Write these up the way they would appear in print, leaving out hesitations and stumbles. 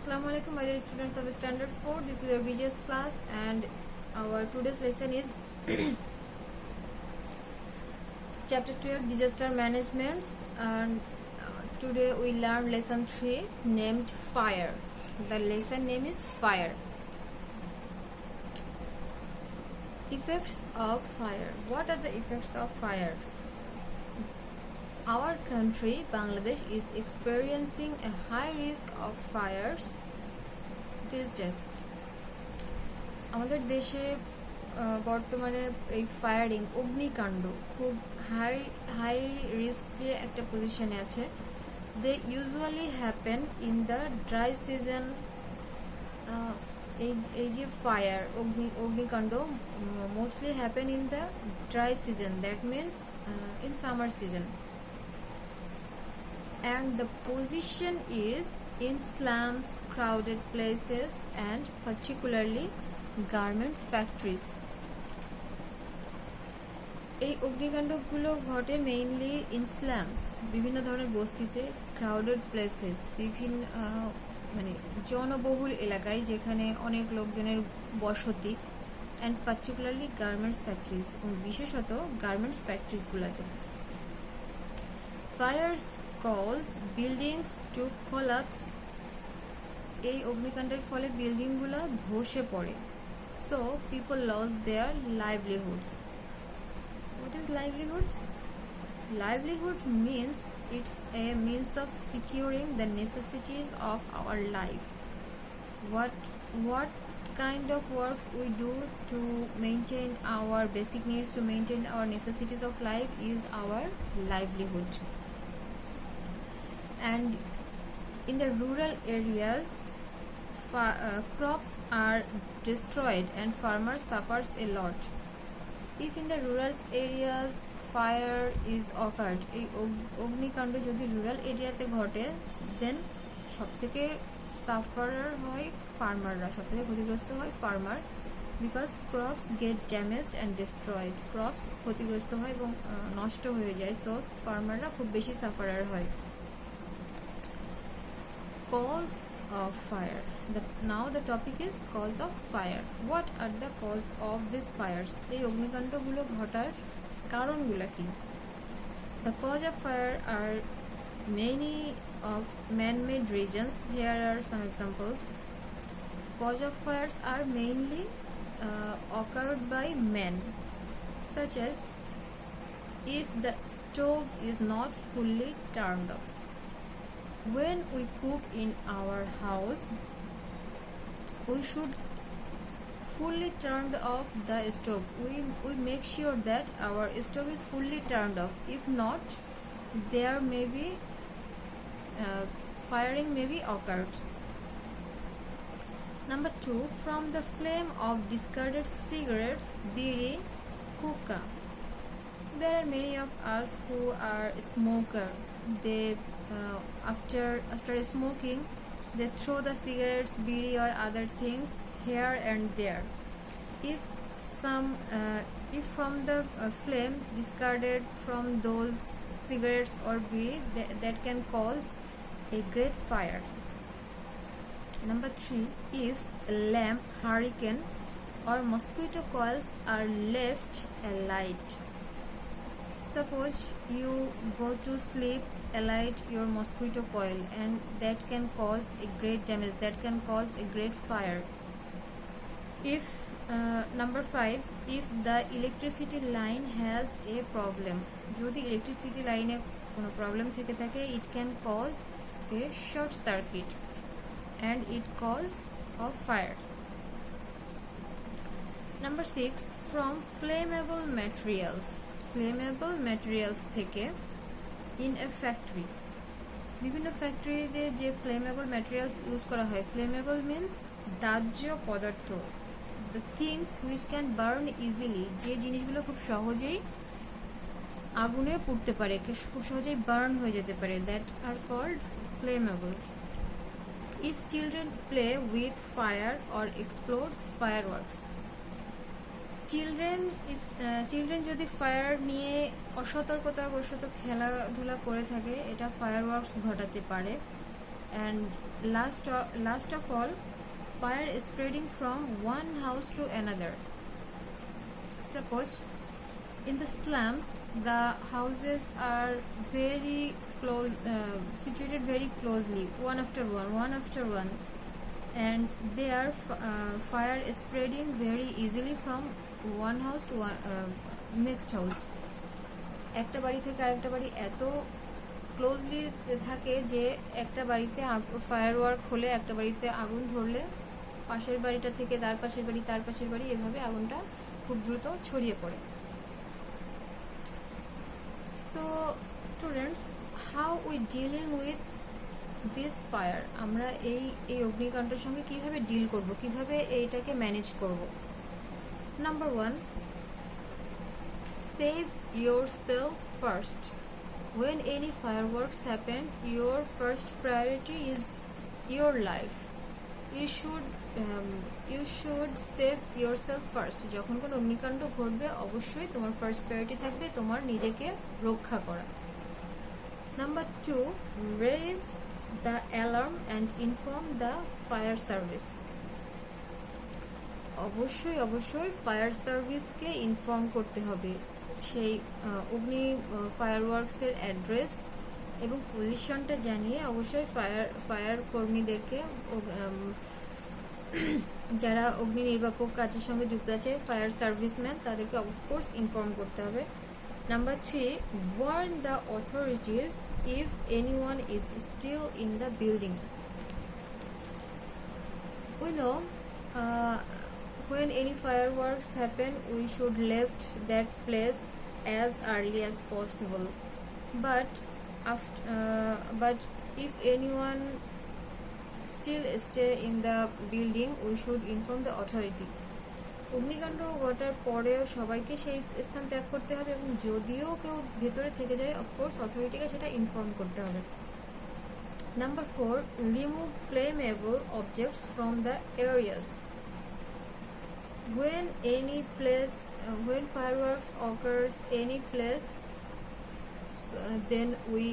Assalamualaikum, my dear students of Standard 4. This is your videos class, and our today's lesson is chapter 12, disaster management. And today we learn lesson 3 named fire. The lesson name is fire. Effects of fire. What are the effects of fire? Our country, Bangladesh, is experiencing a high risk of fires these days. আমাদের দেশে বর্তমানে এই firing অগ্নিকাণ্ড খুব high risk দিয়ে একটা পজিশনে আছে. They usually happen in the dry season. এই যে ফায়ার অগ্নিকাণ্ড mostly happen in the dry season, that means in summer season. And the position is in slums, crowded places, and particularly garment factories. এই অগ্নিকাণ্ডগুলো ঘটে mainly in স্ল্যামস, বিভিন্ন ধরনের বস্তিতে, crowded places, বিভিন্ন মানে জনবহুল এলাকায় যেখানে অনেক লোকজনের বসতি, অ্যান্ড পার্টিকুলারলি গার্মেন্টস ফ্যাক্টরিজ, বিশেষত garments ফ্যাক্টরিজগুলোতে. Fires cause buildings to collapse. এই অগ্নিকাণ্ডের ফলে বিল্ডিংগুলো ধসে পড়ে. So people lost their livelihoods. What is livelihoods? Livelihood means it's a means of securing the necessities of our life. What kind of works we do to maintain our basic needs, to maintain our necessities of life, is our livelihood. And in the rural areas, crops are destroyed and farmers suffers a lot. If in the rural areas fire is occurred, এই অগ্নিকাণ্ড যদি rural এরিয়াতে ঘটে, দেন সবথেকে sufferer হয় ফার্মাররা, সবথেকে ক্ষতিগ্রস্ত হয় farmer, because crops get damaged and destroyed. Crops ক্ষতিগ্রস্ত হয় এবং নষ্ট হয়ে যায়, সো ফার্মাররা খুব বেশি সাফারার হয়. Cause of fire. Now the topic is cause of fire. What are the cause of these fires? এই অগ্নিকাণ্ডগুলো ঘটার কারণগুলো কি? The cause of fire are many of man-made reasons. Here are some examples. Cause of fires are mainly occurred by men, such as if the stove is not fully turned off. When we cook in our house, we should fully turn off the stove. We make sure that our stove is fully turned off. If not, there may be firing may be occurred. Number 2, from the flame of discarded cigarettes, bidi, hookah. There are many of us who are smoker. They after smoking, they throw the cigarettes, bidi or other things here and there. If from the flame discarded from those cigarettes or bidi, that can cause a great fire. Number 3, if a lamp, hurricane or mosquito coils are left alight. Suppose you go to sleep, alight your mosquito coil, and that can cause a great damage, that can cause a great fire. If number 5, if the electricity line has a problem, যদি electricity line এ কোনো problem থেকে থাকে, it can cause a short circuit and it cause of fire. Number 6, from flammable materials থেকে in a factory. বিভিন্ন ফ্যাক্টরিতে যে flammable materials use করা হয়, ফ্লেমেবল মিনস দাহ্য পদার্থ, the things which can burn easily, যে জিনিসগুলো খুব সহজেই আগুনে পুড়তে পারে, খুব সহজেই বার্ন হয়ে যেতে পারে, that are called flammable. If children play with fire or explode fireworks. Children যদি ফায়ার নিয়ে অসতর্কতাবশত খেলাধুলা করে থাকে, এটা ফায়ারওয়ার্কস ঘটাতে পারে. And last of all, fire is spreading from one house to another. Suppose in the slums, the houses are very close, situated very closely, one after one, and there fire is spreading very easily from one house to next house. একটা বাড়ি থেকে আরেকটা বাড়ি এত closely থাকে যে একটা বাড়িতে ফায়ার ওয়ার্ক হলে, একটা বাড়িতে আগুন ধরলে পাশের বাড়িটা থেকে তার পাশের বাড়ি, তার পাশের বাড়ি, এভাবে আগুনটা খুব দ্রুত ছড়িয়ে পড়ে। So students, how we dealing with this fire, আমরা এই অগ্নিকাণ্ডের সঙ্গে কিভাবে ডিল করব, কিভাবে এইটাকে ম্যানেজ করব? Number 1, save yourself first. When any fireworks happen, your first priority is your life. You should save yourself first. যখন কোনো অগ্নিকাণ্ড ঘটবে অবশ্যই তোমার ফার্স্ট প্রায়োরিটি থাকবে তোমার নিজেকে রক্ষা করা। Number 2, raise the alarm and inform the fire service. অবশ্যই ফায়ার সার্ভিসকে ইনফর্ম করতে হবে সেই অগ্নি ফায়ারওয়ার্কসের অ্যাড্রেস এবং পজিশনটা জানিয়ে অবশ্যই ফায়ার কর্মীদেরকে, যারা অগ্নি নির্বাপক কাজের সঙ্গে যুক্ত আছে, ফায়ার সার্ভিসম্যান, তাদেরকে অফকোর্স ইনফর্ম করতে হবে। Number 3, warn the authorities if anyone is still in the building. We know when any fireworks happen, we should left that place as early as possible. But if anyone still stay in the building, we should inform the authority. অগ্নিকাণ্ড ঘটার পরেও সবাইকে সেই স্থান ত্যাগ করতে হবে এবং যদিও কেউ ভেতরে থেকে যায় অফকোর্স অথরিটিকে সেটা ইনফর্ম করতে হবে। Number 4, remove flammable objects from the areas. When fireworks occurs any place, then we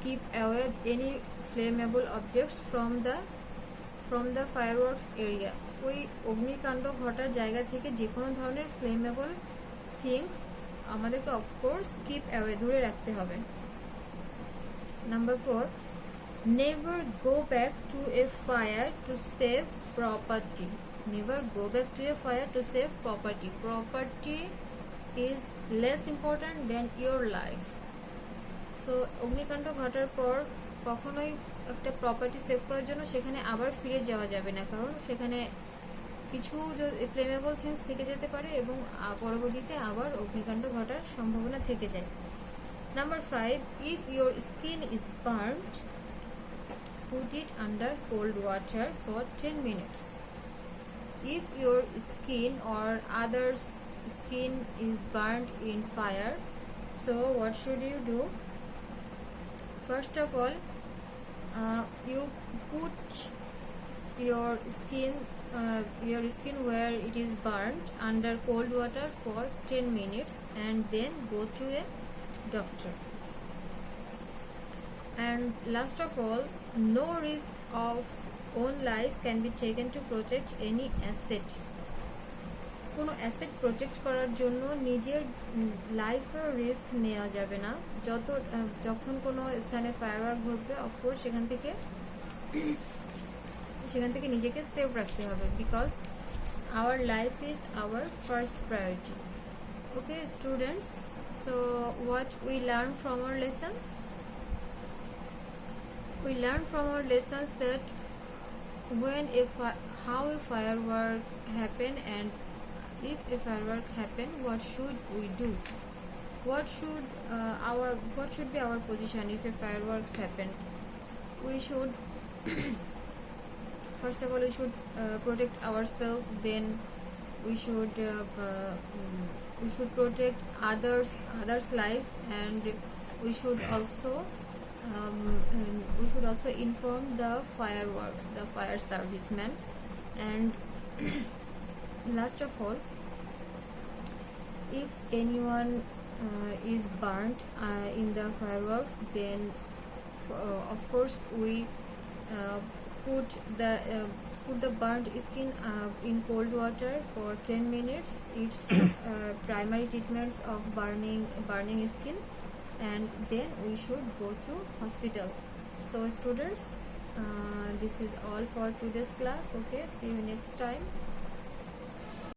keep away any flammable objects from the fireworks area. ওই অগ্নিকাণ্ড ঘটার জায়গা থেকে যে কোনো ধরনের ফ্লেমেবল থিংস আমাদেরকে অফকোর্স কিপ অ্যাওয়ে, দূরে রাখতে হবে। Number 4, never go back to a fire to save property. Never go back to a fire to save property. Property is less important than your life. So অগ্নিকাণ্ড ঘটার পর কখনোই একটা property save করার জন্য সেখানে আবার ফিরে যাওয়া যাবে না, কারণ সেখানে কিছু ফ্লেমেবল থিংস থেকে যেতে পারে এবং পরবর্তীতে আবার অগ্নিকাণ্ড ঘটার সম্ভাবনা থেকে যায়। Number 5, if your skin is burnt, put it under cold water for 10 minutes. If your skin or others' skin is burnt in fire, so what should you do? First of all, you put your skin where it is burnt under cold water for 10 minutes and then go to a doctor. And last of all, no risk of own life can be taken to protect any asset. কোনো asset protect করার জন্য নিজের লাইফের risk নেওয়া যাবে না। যখন কোনো স্থানে ফায়ারওয়ার্ক ঘটবে অফকোর্স সেখান থেকে নিজেকে সেভ রাখতে হবে, because our life is our first priority. Okay students, so what we learn from our lessons? We learn from our lessons that how a firework happen, and if a firework happen, what should we do? What should be our position if a fireworks happen? We should first of all we should protect ourselves. Then we should protect others' lives, and we should also inform the fire servicemen. And last of all, if anyone is burnt in the fireworks, then of course we uh, put the burnt skin in cold water for 10 minutes. It's primary treatments of burning skin, and then we should go to hospital. So students, this is all for today's class. Okay, see you next time.